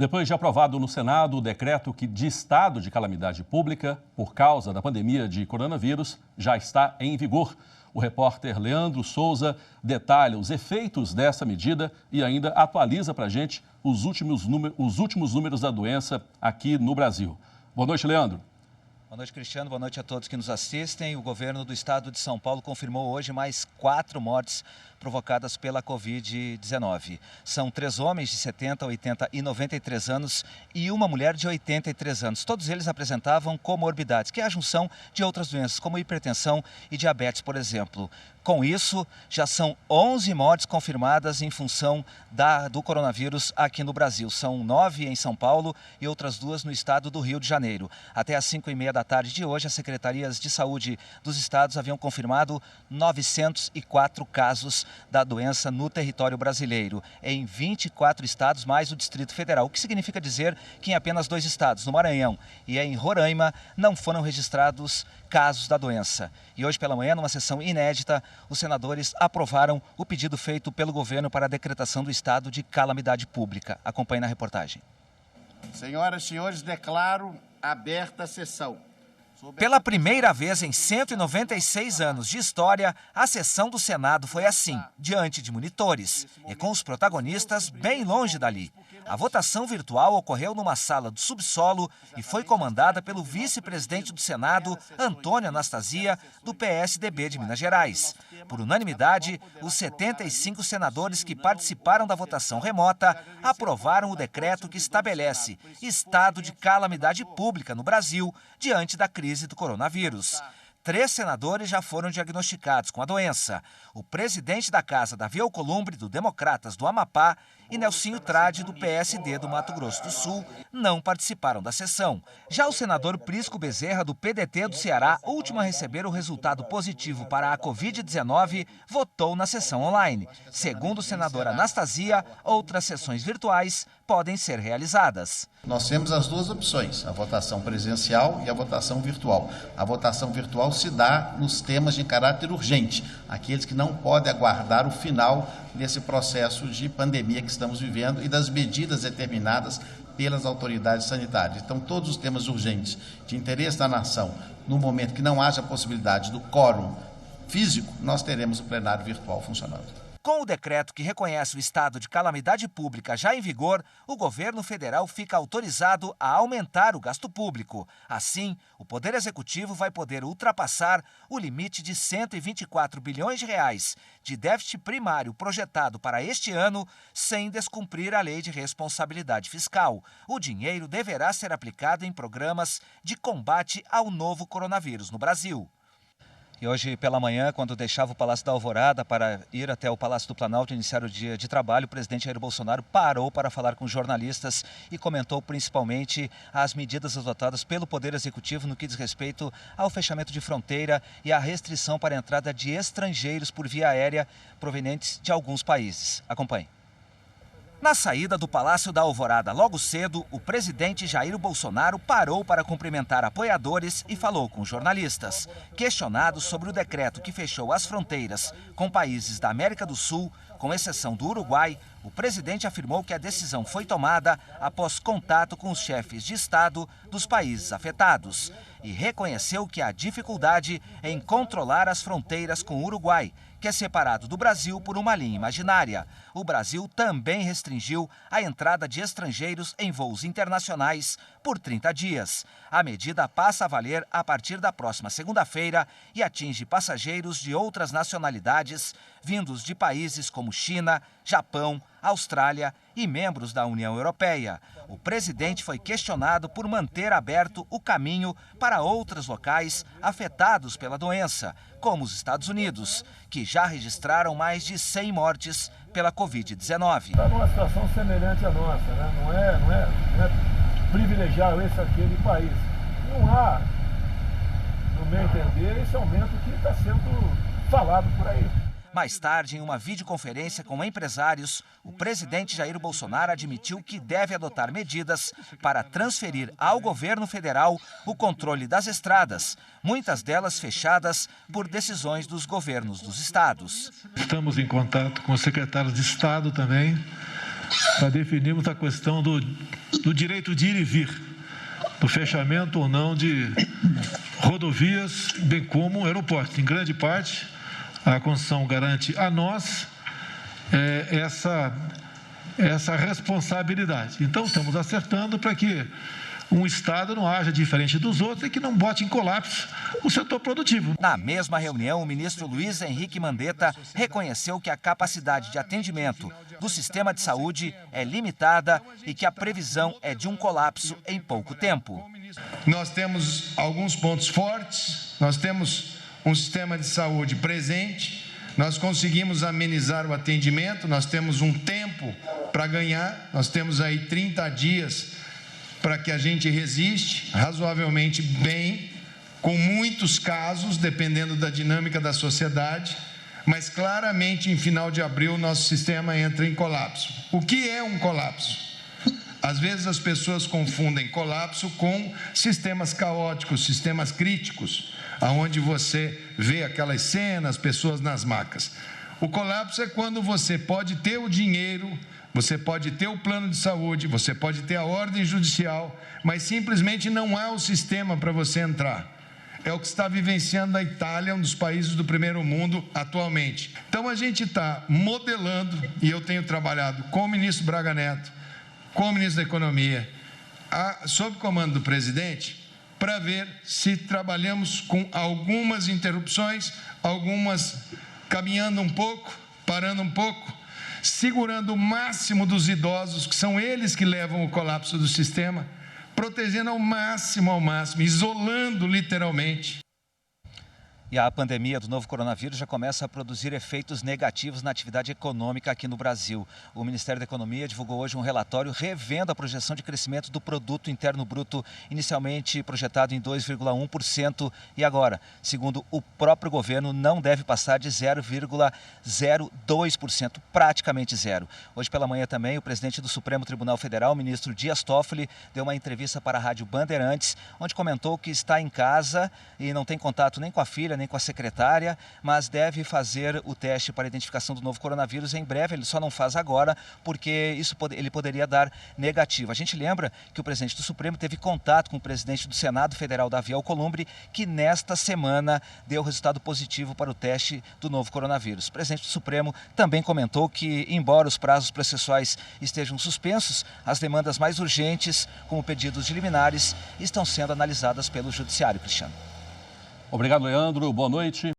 Depois de aprovado no Senado o decreto de estado de calamidade pública por causa da pandemia de coronavírus, já está em vigor. O repórter Leandro Souza detalha os efeitos dessa medida e ainda atualiza para a gente os últimos números da doença aqui no Brasil. Boa noite, Leandro. Boa noite, Cristiano. Boa noite a todos que nos assistem. O governo do estado de São Paulo confirmou hoje mais 4 mortes provocadas pela Covid-19. São 3 homens de 70, 80 e 93 anos e uma mulher de 83 anos. Todos eles apresentavam comorbidades, que é a junção de outras doenças, como hipertensão e diabetes, por exemplo. Com isso, já são 11 mortes confirmadas em função do coronavírus aqui no Brasil. São 9 em São Paulo e outras 2 no estado do Rio de Janeiro. Até às 5h30 da tarde de hoje, as secretarias de saúde dos estados haviam confirmado 904 casos da doença no território brasileiro, em 24 estados, mais o Distrito Federal. O que significa dizer que em apenas 2 estados, no Maranhão e em Roraima, não foram registrados casos da doença. E hoje pela manhã, numa sessão inédita, os senadores aprovaram o pedido feito pelo governo para a decretação do estado de calamidade pública. Acompanhe na reportagem. Senhoras e senhores, declaro aberta a sessão. Pela primeira vez em 196 anos de história, a sessão do Senado foi assim, diante de monitores e com os protagonistas bem longe dali. A votação virtual ocorreu numa sala do subsolo e foi comandada pelo vice-presidente do Senado, Antônio Anastasia, do PSDB de Minas Gerais. Por unanimidade, os 75 senadores que participaram da votação remota aprovaram o decreto que estabelece estado de calamidade pública no Brasil diante da crise do coronavírus. 3 senadores já foram diagnosticados com a doença. O presidente da Casa, Davi Alcolumbre, do Democratas do Amapá, e Nelsinho Trade, do PSD do Mato Grosso do Sul, não participaram da sessão. Já o senador Prisco Bezerra, do PDT do Ceará, último a receber o resultado positivo para a Covid-19, votou na sessão online. Segundo o senador Anastasia, outras sessões virtuais podem ser realizadas. Nós temos as 2 opções, a votação presencial e a votação virtual. A votação virtual se dá nos temas de caráter urgente, aqueles que não podem aguardar o final desse processo de pandemia que estamos vivendo e das medidas determinadas pelas autoridades sanitárias. Então, todos os temas urgentes de interesse da nação, no momento que não haja possibilidade do quórum físico, nós teremos o plenário virtual funcionando. Com o decreto que reconhece o estado de calamidade pública já em vigor, o governo federal fica autorizado a aumentar o gasto público. Assim, o Poder Executivo vai poder ultrapassar o limite de 124 bilhões de reais de déficit primário projetado para este ano, sem descumprir a Lei de Responsabilidade Fiscal. O dinheiro deverá ser aplicado em programas de combate ao novo coronavírus no Brasil. E hoje pela manhã, quando deixava o Palácio da Alvorada para ir até o Palácio do Planalto iniciar o dia de trabalho, o presidente Jair Bolsonaro parou para falar com jornalistas e comentou principalmente as medidas adotadas pelo Poder Executivo no que diz respeito ao fechamento de fronteira e à restrição para a entrada de estrangeiros por via aérea provenientes de alguns países. Acompanhe. Na saída do Palácio da Alvorada logo cedo, o presidente Jair Bolsonaro parou para cumprimentar apoiadores e falou com jornalistas. Questionado sobre o decreto que fechou as fronteiras com países da América do Sul, com exceção do Uruguai, o presidente afirmou que a decisão foi tomada após contato com os chefes de Estado dos países afetados e reconheceu que há dificuldade em controlar as fronteiras com o Uruguai, que é separado do Brasil por uma linha imaginária. O Brasil também restringiu a entrada de estrangeiros em voos internacionais por 30 dias. A medida passa a valer a partir da próxima segunda-feira e atinge passageiros de outras nacionalidades, vindos de países como China, Japão, Austrália e membros da União Europeia. O presidente foi questionado por manter aberto o caminho para outros locais afetados pela doença, como os Estados Unidos, que já registraram mais de 100 mortes pela Covid-19. Está numa situação semelhante à nossa, né? Não é privilegiar esse ou aquele país. Não há, no meu entender, esse aumento que está sendo falado por aí. Mais tarde, em uma videoconferência com empresários, o presidente Jair Bolsonaro admitiu que deve adotar medidas para transferir ao governo federal o controle das estradas, muitas delas fechadas por decisões dos governos dos estados. Estamos em contato com os secretários de Estado também, para definirmos a questão do do direito de ir e vir, do fechamento ou não de rodovias, bem como aeroportos. Em grande parte, a Constituição garante a nós essa responsabilidade. Então, estamos acertando para que um Estado não haja diferente dos outros e que não bote em colapso o setor produtivo. Na mesma reunião, o ministro Luiz Henrique Mandetta reconheceu que a capacidade de atendimento do sistema de saúde é limitada e que a previsão é de um colapso em pouco tempo. Nós temos alguns pontos fortes, nós temos um sistema de saúde presente, nós conseguimos amenizar o atendimento, nós temos um tempo para ganhar, nós temos aí 30 dias para que a gente resiste razoavelmente bem, com muitos casos, dependendo da dinâmica da sociedade, mas claramente em final de abril nosso sistema entra em colapso. O que é um colapso? Às vezes as pessoas confundem colapso com sistemas caóticos, sistemas críticos, onde você vê aquelas cenas, pessoas nas macas. O colapso é quando você pode ter o dinheiro, você pode ter o plano de saúde, você pode ter a ordem judicial, mas simplesmente não há o sistema para você entrar. É o que está vivenciando a Itália, um dos países do primeiro mundo atualmente. Então a gente está modelando, e eu tenho trabalhado com o ministro Braga Neto, com o ministro da Economia, sob comando do presidente, para ver se trabalhamos com algumas interrupções, algumas caminhando um pouco, parando um pouco, segurando o máximo dos idosos, que são eles que levam o colapso do sistema, protegendo ao máximo, isolando literalmente. E a pandemia do novo coronavírus já começa a produzir efeitos negativos na atividade econômica aqui no Brasil. O Ministério da Economia divulgou hoje um relatório revendo a projeção de crescimento do Produto Interno Bruto, inicialmente projetado em 2,1%, e agora, segundo o próprio governo, não deve passar de 0,02%, praticamente zero. Hoje pela manhã também, o presidente do Supremo Tribunal Federal, o ministro Dias Toffoli, deu uma entrevista para a Rádio Bandeirantes, onde comentou que está em casa e não tem contato nem com a filha, nem com a secretária, mas deve fazer o teste para identificação do novo coronavírus em breve. Ele só não faz agora porque ele poderia dar negativo. A gente lembra que o presidente do Supremo teve contato com o presidente do Senado Federal, Davi Alcolumbre, que nesta semana deu resultado positivo para o teste do novo coronavírus. O presidente do Supremo também comentou que, embora os prazos processuais estejam suspensos, as demandas mais urgentes, como pedidos de liminares, estão sendo analisadas pelo Judiciário, Cristiano. Obrigado, Leandro. Boa noite.